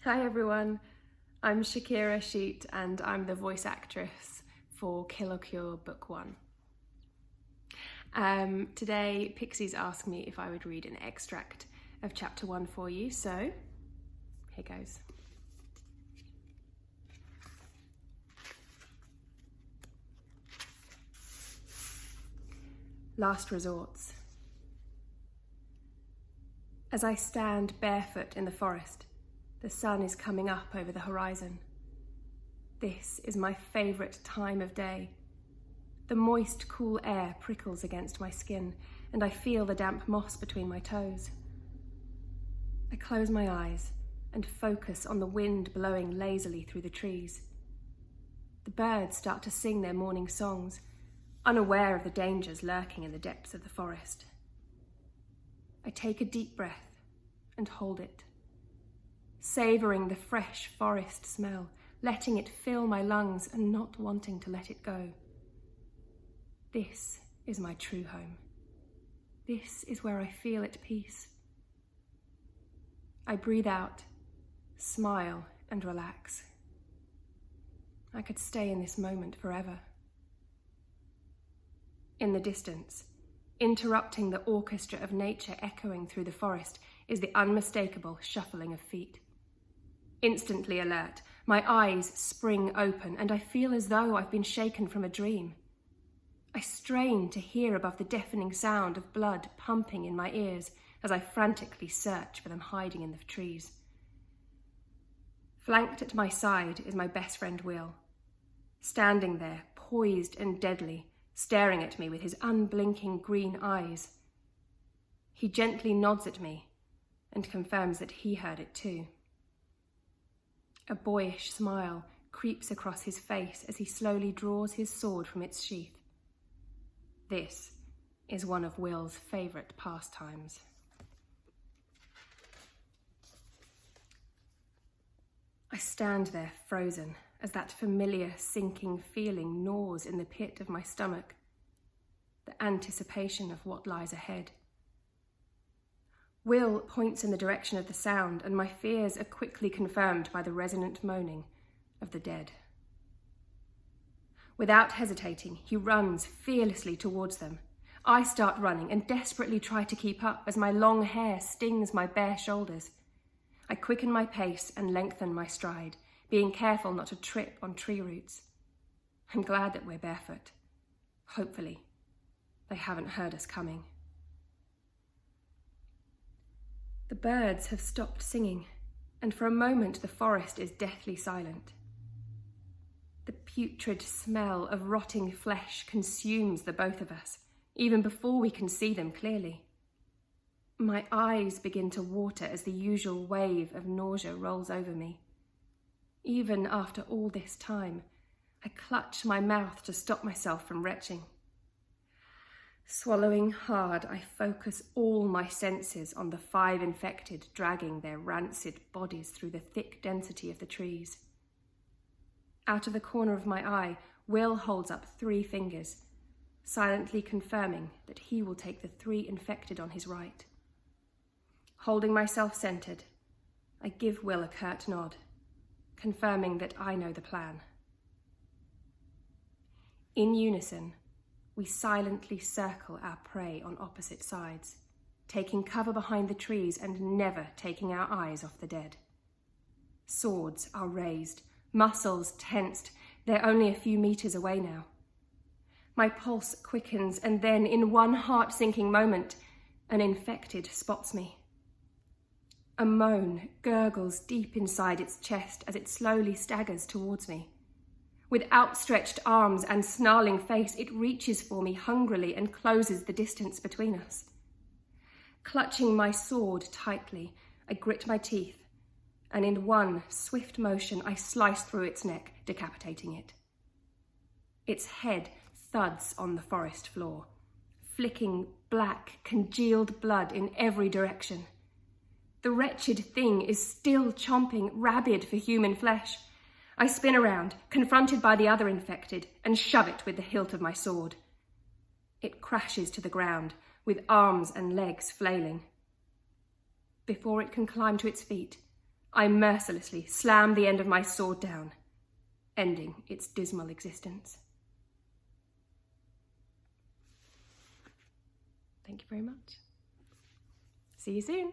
Hi everyone, I'm Shakira Shute and I'm the voice actress for Kill or Cure Book 1. Today Pixie's asked me if I would read an extract of chapter 1 for you, so here goes. Last Resorts. As I stand barefoot in the forest, the sun is coming up over the horizon. This is my favourite time of day. The moist, cool air prickles against my skin, and I feel the damp moss between my toes. I close my eyes and focus on the wind blowing lazily through the trees. The birds start to sing their morning songs, unaware of the dangers lurking in the depths of the forest. I take a deep breath and hold it, savouring the fresh forest smell, letting it fill my lungs and not wanting to let it go. This is my true home. This is where I feel at peace. I breathe out, smile and relax. I could stay in this moment forever. In the distance, interrupting the orchestra of nature echoing through the forest, is the unmistakable shuffling of feet. Instantly alert, my eyes spring open, and I feel as though I've been shaken from a dream. I strain to hear above the deafening sound of blood pumping in my ears as I frantically search for them hiding in the trees. Flanked at my side is my best friend Will, standing there, poised and deadly, staring at me with his unblinking green eyes. He gently nods at me and confirms that he heard it too. A boyish smile creeps across his face as he slowly draws his sword from its sheath. This is one of Will's favourite pastimes. I stand there frozen as that familiar sinking feeling gnaws in the pit of my stomach, the anticipation of what lies ahead. Will points in the direction of the sound, and my fears are quickly confirmed by the resonant moaning of the dead. Without hesitating, he runs fearlessly towards them. I start running and desperately try to keep up as my long hair stings my bare shoulders. I quicken my pace and lengthen my stride, being careful not to trip on tree roots. I'm glad that we're barefoot. Hopefully, they haven't heard us coming. The birds have stopped singing, and for a moment the forest is deathly silent. The putrid smell of rotting flesh consumes the both of us, even before we can see them clearly. My eyes begin to water as the usual wave of nausea rolls over me. Even after all this time, I clutch my mouth to stop myself from retching. Swallowing hard, I focus all my senses on the 5 infected dragging their rancid bodies through the thick density of the trees. Out of the corner of my eye, Will holds up 3 fingers, silently confirming that he will take the 3 infected on his right. Holding myself centered, I give Will a curt nod, confirming that I know the plan. In unison, we silently circle our prey on opposite sides, taking cover behind the trees and never taking our eyes off the dead. Swords are raised, muscles tensed. They're only a few meters away now. My pulse quickens, and then, in one heart-sinking moment, an infected spots me. A moan gurgles deep inside its chest as it slowly staggers towards me. With outstretched arms and snarling face, it reaches for me hungrily and closes the distance between us. Clutching my sword tightly, I grit my teeth, and in one swift motion I slice through its neck, decapitating it. Its head thuds on the forest floor, flicking black, congealed blood in every direction. The wretched thing is still chomping, rabid for human flesh. I spin around, confronted by the other infected, and shove it with the hilt of my sword. It crashes to the ground, with arms and legs flailing. Before it can climb to its feet, I mercilessly slammed the end of my sword down, ending its dismal existence. Thank you very much. See you soon.